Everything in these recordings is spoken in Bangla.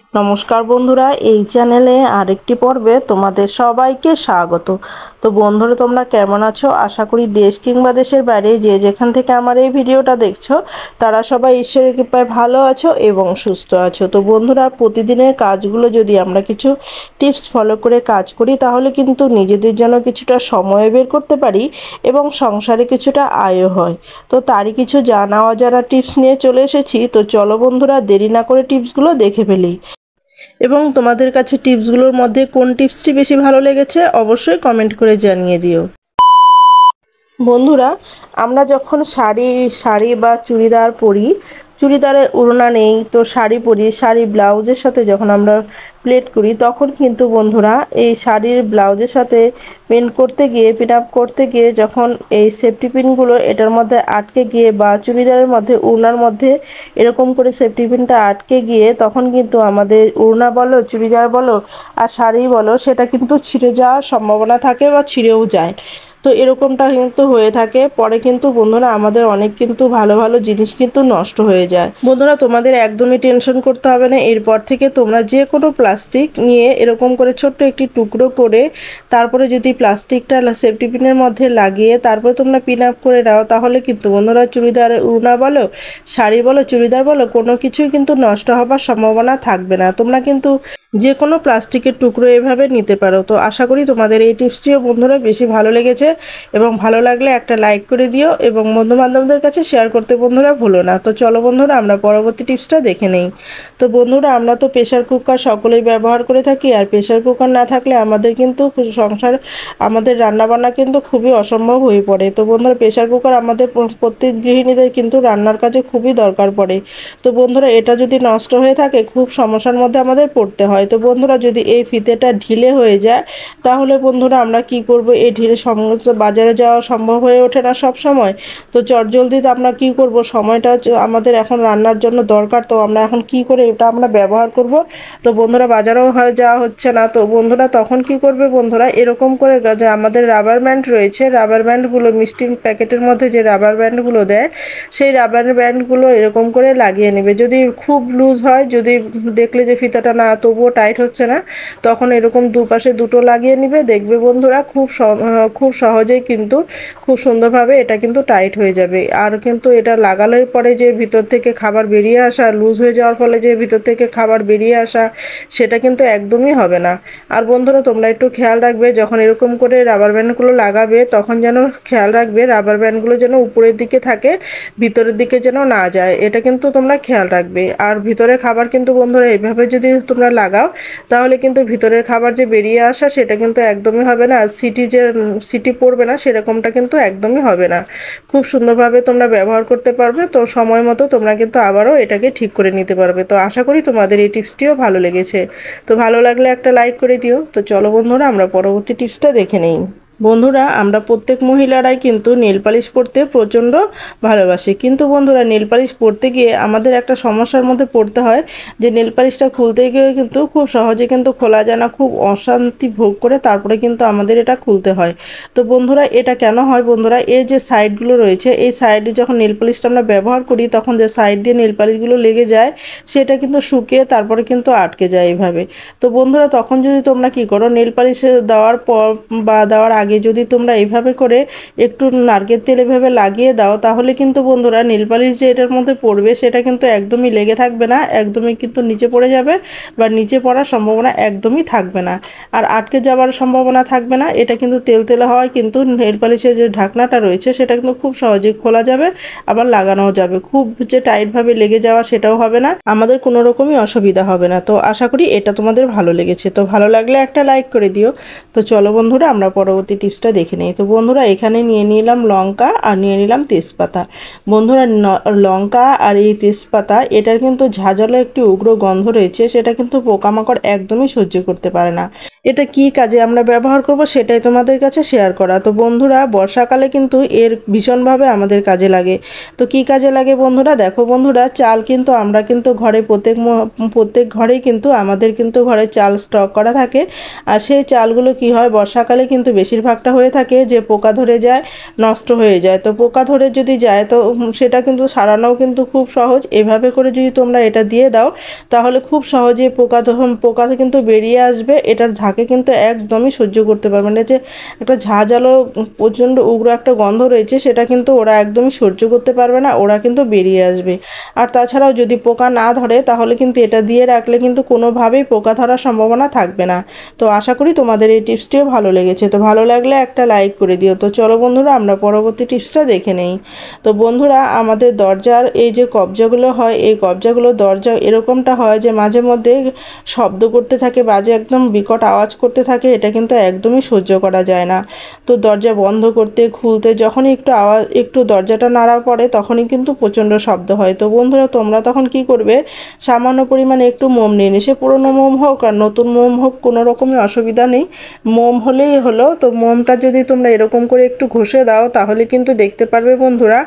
নমস্কার বন্ধুরা, এই চ্যানেলে আরেকটি পর্বে তোমাদের সবাইকে স্বাগত। তো বন্ধুরা, তোমরা কেমন আছো? আশা করি দেশ কিংবা দেশের বাইরে যে যেখান থেকে আমার এই ভিডিওটা দেখছো তারা সবাই ঈশ্বরের কৃপায় ভালো আছো এবং সুস্থ আছো। তো বন্ধুরা, প্রতিদিনের কাজগুলো যদি আমরা কিছু টিপস ফলো করে কাজ করি তাহলে কিন্তু নিজেদের জন্য কিছুটা সময় বের করতে পারি এবং সংসারে কিছুটা আয়ও হয়। তো তারই কিছু জানা অজানা টিপস নিয়ে চলে এসেছি। তো চলো বন্ধুরা, দেরি না করে টিপসগুলো দেখে ফেলি এবং তোমাদের কাছে টিপসগুলোর মধ্যে কোন টিপসটি বেশি ভালো লেগেছে অবশ্যই কমেন্ট করে জানিয়ে দিও। বন্ধুরা, আমরা যখন শাড়ি বা চুড়িদার পরি, চুড়িদারে ওড়না নেই তো শাড়ি পরি, শাড়ি ব্লাউজের সাথে যখন আমরা প্লেট করি তখন কিন্তু বন্ধুরা এই শাড়ির ব্লাউজের সাথে পিন আপ করতে গিয়ে যখন এই সেফটি পিনগুলো এটার মধ্যে আটকে গিয়ে বা চুড়িদারের মধ্যে ওড়নার মধ্যে এরকম করে সেফটি পিনটা আটকে গিয়ে তখন কিন্তু আমাদের ওড়না বলো, চুড়িদার বলো আর শাড়ি বলো, সেটা কিন্তু ছিঁড়ে যাওয়ার সম্ভাবনা থাকে বা ছিঁড়েও যায়। তো এরকমটা কিন্তু হয়ে থাকে, পরে কিন্তু বন্ধুরা আমাদের অনেক কিন্তু ভালো ভালো জিনিস কিন্তু নষ্ট হয়ে যায়। বন্ধুরা, তোমাদের একদমই টেনশন করতে হবে না। এরপর থেকে তোমরা যে কোনো প্লাস্টিক নিয়ে এরকম করে ছোট্ট একটি টুকরো করে তারপরে যদি প্লাস্টিকটা সেফটি পিনের মধ্যে লাগিয়ে তারপরে তোমরা পিন আপ করে নাও তাহলে কিন্তু বন্ধুরা চুড়িদার ওড়না বলো, শাড়ি বলো, চুড়িদার বলো, কোনো কিছুই কিন্তু নষ্ট হবার সম্ভাবনা থাকবে না। তোমরা কিন্তু যে কোনো প্লাস্টিকের টুকরো এভাবে নিতে পারো। তো আশা করি তোমাদের এই টিপসটিও বন্ধুরা বেশি ভালো লেগেছে এবং ভালো লাগলে একটা লাইক করে দিও এবং বন্ধু বান্ধবদের কাছে শেয়ার করতে বন্ধুরা ভুলো না। তো চলো বন্ধুরা, আমরা পরবর্তী টিপসটা দেখে নেই। তো বন্ধুরা, আমরা তো প্রেশার কুকার সকলেই ব্যবহার করে থাকি, আর প্রেশার কুকার না থাকলে আমাদের কিন্তু আমাদের রান্নাবান্না কিন্তু খুবই অসম্ভব হয়ে পড়ে। তো বন্ধুরা, প্রেশার কুকার আমাদের প্রত্যেক গৃহিণীদের কিন্তু রান্নার কাজে খুবই দরকার পড়ে। তো বন্ধুরা, এটা যদি নষ্ট হয়ে থাকে খুব সমস্যার মধ্যে আমাদের পড়তে হয়। তো বন্ধুরা, যদি এই ফিতেটা ঢিলে হয়ে যায় তাহলে বন্ধুরা আমরা কি করব? এই ঢিলে সমস্ত বাজারে যাওয়া সম্ভব হয়ে ওঠে না সব সময়। তো চটজলদিতে আমরা কি করব? সময়টা আমাদের এখন রান্নার জন্য দরকার, তো আমরা এখন কি করে এটা আমরা ব্যবহার করব? তো বন্ধুরা, বাজারেও যাওয়া হচ্ছে না। তো বন্ধুরা, তখন কি করবে? বন্ধুরা, এরকম করে যে আমাদের রাবার ব্যান্ড রয়েছে, রাবার ব্যান্ডগুলো মিষ্টি প্যাকেটের মধ্যে যে রাবার ব্যান্ডগুলো দেয় সেই রাবার ব্যান্ডগুলো এরকম করে লাগিয়ে নেবে। যদি খুব লুজ হয়, যদি দেখলে যে ফিতাটা না তবুও টাইট হচ্ছে না, তখন এরকম দুপাশে দুটো লাগিয়ে নেবে। দেখবে বন্ধুরা খুব সহজেই কিন্তু খুব সুন্দরভাবে এটা কিন্তু টাইট হয়ে যাবে। আর কিন্তু এটা লাগানোর পরে যে ভিতর থেকে খাবার বেরিয়ে আসা, লুজ হয়ে যাওয়ার ফলে যে ভিতর থেকে খাবার বেরিয়ে আসা, সেটা কিন্তু একদমই হবে না। আর বন্ধুরা, তোমরা একটু খেয়াল রাখবে যখন এরকম করে রাবার ব্যান্ডগুলো লাগাবে তখন যেন খেয়াল রাখবে রাবার ব্যান্ডগুলো যেন উপরের দিকে থাকে, ভিতরের দিকে যেন না যায়, এটা কিন্তু তোমরা খেয়াল রাখবে। আর ভিতরে খাবার কিন্তু বন্ধুরা এইভাবে যদি তোমরা লাগাও তাহলে কিন্তু ভিতরের খাবার যে বেরিয়ে আসা সেটা কিন্তু একদমই হবে না, সিটি পড়বে না, সেরকমটা কিন্তু একদমই হবে না। খুব সুন্দরভাবে তোমরা ব্যবহার করতে পারবে। তো সময় মতো তোমরা কিন্তু আবারও এটাকে ঠিক করে নিতে পারবে। তো আশা করি তোমাদের এই টিপসটিও ভালো লেগেছে। তো ভালো লাগলে একটা লাইক করে দিও। তো চলো বন্ধুরা, আমরা পরবর্তী টিপসটা দেখে নেই। বন্ধুরা, আমরা প্রত্যেক মহিলারাই কিন্তু নেল পালিশ পরতে প্রচণ্ড ভালোবাসি, কিন্তু বন্ধুরা নেল পালিশ পরতে গিয়ে আমাদের একটা সমস্যার মধ্যে পড়তে হয় যে নেল পালিশটা খুলতে গিয়ে কিন্তু খুব সহজে কিন্তু খোলা যায় না, খুব অশান্তি ভোগ করে তারপরে কিন্তু আমাদের এটা খুলতে হয়। তো বন্ধুরা, এটা কেন হয়? বন্ধুরা, এই যে সাইডগুলো রয়েছে এই সাইডে যখন নেল পালিশটা আমরা ব্যবহার করি তখন যে সাইড দিয়ে নেল পালিশগুলো লেগে যায় সেটা কিন্তু শুকিয়ে তারপরে কিন্তু আটকে যায় এইভাবে। তো বন্ধুরা, তখন যদি তোমরা কি করো, নেল পালিশ দেওয়ার পর বা দেওয়ার আগে যদি তোমরা এইভাবে করে একটু নারকেল তেল এভাবে লাগিয়ে দাও তাহলে কিন্তু বন্ধুরা নেল পালিশ যে এটার মধ্যে পড়বে সেটা কিন্তু একদমই লেগে থাকবে না, একদমই কিন্তু নিচে পড়ে যাবে বা নিচে পড়ার সম্ভাবনা একদমই থাকবে না, আর আটকে যাওয়ার সম্ভাবনা থাকবে না। এটা কিন্তু তেলতেলে হওয়ায় কিন্তু নেল পালিশের যে ঢাকনাটা রয়েছে সেটা কিন্তু খুব সহজেই খোলা যাবে, আবার লাগানোও যাবে। খুব যে টাইটভাবে লেগে যাওয়া সেটাও হবে না, আমাদের কোনো রকমই অসুবিধা হবে না। তো আশা করি এটা তোমাদের ভালো লেগেছে। তো ভালো লাগলে একটা লাইক করে দিও। তো চলো বন্ধুরা, আমরা পরবর্তী টিপসটা দেখে নিই। তো বন্ধুরা, এখানে নিয়ে নিলাম লঙ্কা আর নিয়ে নিলাম তেজপাতা। বন্ধুরা, লঙ্কা আর এই তেজপাতা এটার কিন্তু ঝাঁঝালো একটি উগ্র গন্ধ রয়েছে, সেটা কিন্তু পোকামাকড় একদমই সহ্য করতে পারে না। এটা কি কাজে আমরা ব্যবহার করব সেটাই তোমাদের কাছে শেয়ার করা। তো বন্ধুরা, বর্ষাকালে কিন্তু এর ভীষণভাবে আমাদের কাজে লাগে। তো কি কাজে লাগে বন্ধুরা? দেখো বন্ধুরা, চাল কিন্তু আমরা কিন্তু ঘরে প্রত্যেক ঘরেই কিন্তু আমাদের কিন্তু ঘরে চাল স্টক করা থাকে, আর সেই চালগুলো কি হয় বর্ষাকালে কিন্তু বেশিরভাগ বেশিরভাগটা হয়ে থাকে যে পোকা ধরে যায়, নষ্ট হয়ে যায়। তো পোকা ধরে যদি যায় তো সেটা কিন্তু সারানোও কিন্তু খুব সহজ। এভাবে করে যদি তোমরা এটা দিয়ে দাও তাহলে খুব সহজেই পোকা কিন্তু বেরিয়ে আসবে। এটার ঝাঁকে কিন্তু একদমই সহ্য করতে পারবে না, যে একটা ঝাঁঝালো প্রচণ্ড উগ্র একটা গন্ধ রয়েছে সেটা কিন্তু ওরা একদমই সহ্য করতে পারবে না, ওরা কিন্তু বেরিয়ে আসবে। আর তাছাড়াও যদি পোকা না ধরে তাহলে কিন্তু এটা দিয়ে রাখলে কিন্তু কোনোভাবেই পোকা ধরার সম্ভাবনা থাকবে না। তো আশা করি তোমাদের এই টিপসটিও ভালো লেগেছে। তো ভালো লাগলে একটা লাইক করে দিও। তো চলো বন্ধুরা আমরা পরবর্তী টিপসটা দেখে নেই। তো বন্ধুরা আমাদের দরজার এই যে কবজাগুলো হয়, এই কবজাগুলো দরজা এরকমটা হয় যে মাঝে মধ্যে শব্দ করতে থাকে, বাজে একদম বিকট আওয়াজ করতে থাকে, এটা কিন্তু একদমই সহ্য করা যায় না। তো দরজা বন্ধ করতে খুলতে যখনই একটু দরজাটা নাড়া পড়ে তখনই কিন্তু প্রচণ্ড শব্দ হয়। তো বন্ধুরা তোমরা তখন কি করবে, সামান্য পরিমাণে একটু মোম নিয়ে নিয়ে, সে পুরনো মোম হোক আর নতুন মোম হোক কোনো রকমই অসুবিধা নেই, মোম হলেই হলো। তো মোমটা যদি তোমরা এরকম করে একটু ঘষে দাও তাহলে কিন্তু দেখতে পারবে বন্ধুরা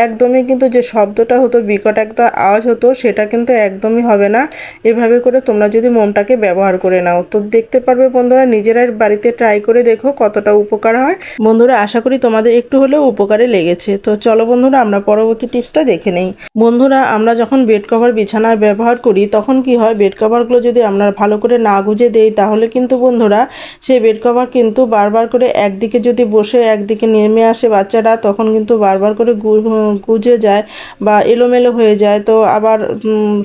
একদমই কিন্তু যে শব্দটা হতো, বিকট একটা আওয়াজ হতো, সেটা কিন্তু একদমই হবে না। এভাবে করে তোমরা যদি মোমটাকে ব্যবহার করে নাও তো দেখতে পারবে বন্ধুরা, নিজেরাই বাড়িতে ট্রাই করে দেখো কতটা উপকার হয়। বন্ধুরা আশা করি তোমাদের একটু হলেও উপকারে লেগেছে। তো চলো বন্ধুরা আমরা পরবর্তী টিপসটা দেখে নেই। বন্ধুরা আমরা যখন বেড কভার বিছানায় ব্যবহার করি তখন কি হয়, বেড কভারগুলো যদি আমরা ভালো করে না গুজে দেই তাহলে কিন্তু বন্ধুরা সেই বেড কভার কিন্তু বারবার করে একদিকে যদি বসে একদিকে নেমে আসে বাচ্চারা, তখন কিন্তু বারবার করে গুজে যায় বা এলোমেলো হয়ে যায়। তো আবার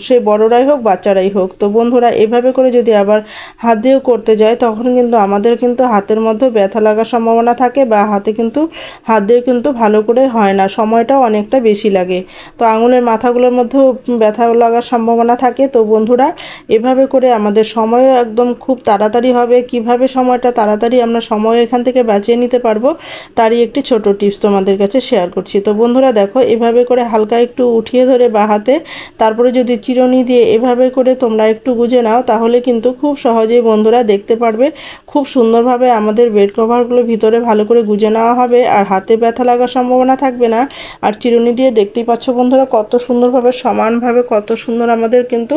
সে বড়রাই হোক বাচ্চারাই হোক, তো বন্ধুরা এভাবে করে যদি আবার হাত দিয়েও করতে যায় তখন কিন্তু আমাদের কিন্তু হাতের মধ্যে ব্যথা লাগার সম্ভাবনা থাকে, বা হাতে কিন্তু হাত দিয়ে কিন্তু ভালো করে হয় না, সময়টাও অনেকটা বেশি লাগে। তো আঙুলের মাথাগুলোর মধ্যেও ব্যথা লাগার সম্ভাবনা থাকে। তো বন্ধুরা এভাবে করে আমাদের সময়ও একদম খুব তাড়াতাড়ি হবে। কিভাবে সময়টা তাড়াতাড়ি আমরা সময় এখান থেকে বাঁচিয়ে নিতে পারবো তারই একটি ছোট টিপস তোমাদের কাছে শেয়ার করছি। তো বন্ধুরা দেখো এভাবে করে হালকা একটু উঠিয়ে ধরে বা হাতে, তারপরে যদি চিরুনি দিয়ে এভাবে করে তোমরা একটু গুজে নাও তাহলে কিন্তু খুব সহজেই বন্ধুরা দেখতে পারবে খুব সুন্দরভাবে আমাদের বেড কভারগুলো ভিতরে ভালো করে গুজে নেওয়া হবে, আর হাতে ব্যথা লাগার সম্ভাবনা থাকবে না। আর চিরুনি দিয়ে দেখতেই পাচ্ছ বন্ধুরা কত সুন্দরভাবে সমানভাবে কত সুন্দর আমাদের কিন্তু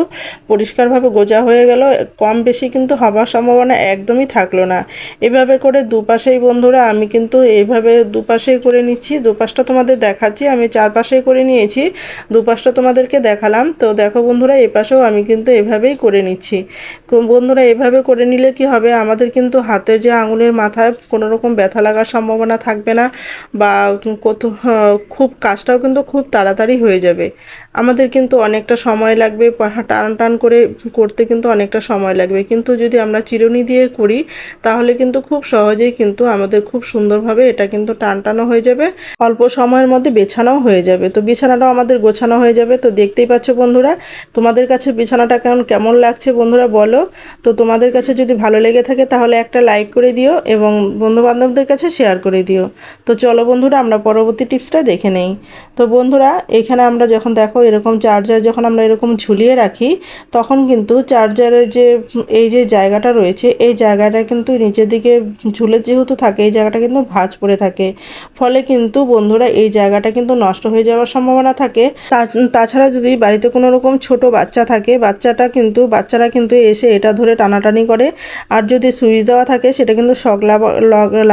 পরিষ্কারভাবে গোজা হয়ে গেল, কম বেশি কিন্তু হবার সম্ভাবনা একদমই থাকলো না। এভাবে করে দুপাশেই বন্ধুরা আমি কিন্তু এইভাবে দুপাশেই করে নিচ্ছি, দুপাশটা তোমাদের দেখাচ্ছি, আমি চারপাশেই করে নিয়েছি, দুপাশটা তোমাদেরকে দেখালাম। তো দেখো বন্ধুরা এই পাশেও আমি কিন্তু এভাবেই করে নিচ্ছি। বন্ধুরা এভাবে করে নিলে কি হবে, আমাদের কিন্তু হাতে যে আঙুলের মাথায় কোনো রকম ব্যথা লাগার সম্ভাবনা থাকবে না, বা খুব কাজটাও কিন্তু খুব তাড়াতাড়ি হয়ে যাবে। আমাদের কিন্তু অনেকটা সময় লাগবে, টান টান করে করতে কিন্তু অনেকটা সময় লাগবে, কিন্তু যদি আমরা চিরুনি দিয়ে করি তাহলে কিন্তু খুব সহজেই কিন্তু আমাদের খুব সুন্দরভাবে এটা কিন্তু টানটানো হয়ে যাবে, অল্প সময়ের মধ্যে বেছানাও হয়ে যাবে। তো বিছানাটাও আমাদের গোছানো হয়ে যাবে। তো দেখতেই পাচ্ছ বন্ধুরা তোমাদের কাছে বিছানাটা কেমন লাগছে বন্ধুরা বলো। তো তোমাদের কাছে যদি ভালো লেগে থাকে তাহলে একটা লাইক করে দিও এবং বন্ধুবান্ধবদের কাছে শেয়ার করে দিও। তো চলো বন্ধুরা আমরা পরবর্তী টিপসটা দেখে নেই। তো বন্ধুরা এখানে আমরা যখন দেখো এরকম চার্জার যখন আমরা এরকম ঝুলিয়ে রাখি তখন কিন্তু চার্জারের যে এই যে জায়গাটা রয়েছে এই জায়গাটা কিন্তু নিচের দিকে ঝুলে যেহেতু থাকে এই জায়গাটা কিন্তু ভাঁজ পড়ে থাকে, ফলে কিন্তু বন্ধুরা এই জায়গাটা কিন্তু নষ্ট হয়ে যাওয়ার সম্ভাবনা থাকে। তাছাড়া যদি বাড়িতে কোনো রকম ছোট বাচ্চা থাকে বাচ্চারা কিন্তু এসে এটা ধরে টানাটানি করে, আর যদি সুইচ দেওয়া থাকে সেটা কিন্তু শক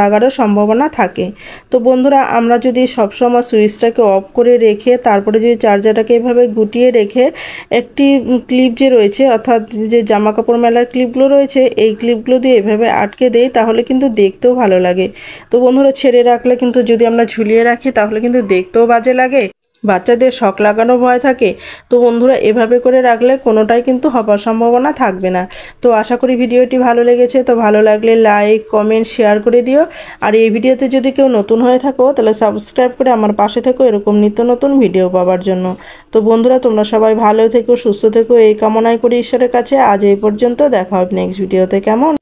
লাগারও সম্ভাবনা থাকে। তো বন্ধুরা আমরা যদি সবসময় সুইচটাকে অফ করে রেখে তারপরে যদি চার্জারটাকে এভাবে গুটিয়ে রেখে একটি ক্লিপ যে রয়েছে অর্থাৎ যে জামা কাপড় মেলার ক্লিপগুলো রয়েছে এই ক্লিপগুলো দিয়ে এভাবে আটকে দেই তাহলে কিন্তু দেখতেও ভালো লাগে। তো বন্ধুরা ছেড়ে রাখলে কিন্তু যদি আমরা ঝুলিয়ে রাখি তাহলে কিন্তু দেখতেও বাজে লাগে, বাচ্চাদের শক লাগানো ভয় থাকে। তো বন্ধুরা এভাবে করে রাখলে কোনোটাই কিন্তু হবার সম্ভাবনা থাকবে না। তো আশা করি ভিডিওটি ভালো লেগেছে। তো ভালো লাগলে লাইক কমেন্ট শেয়ার করে দিও, আর এই ভিডিওতে যদি কেউ নতুন হয়ে থাকো তাহলে সাবস্ক্রাইব করে আমার পাশে থেকো এরকম নিত্য নতুন ভিডিও পাওয়ার জন্য। তো বন্ধুরা তোমরা সবাই ভালো থেকো সুস্থ থেকো এই কামনাই করি ঈশ্বরের কাছে। আজ এই পর্যন্ত, দেখা হবে নেক্সট ভিডিওতে। কেমন?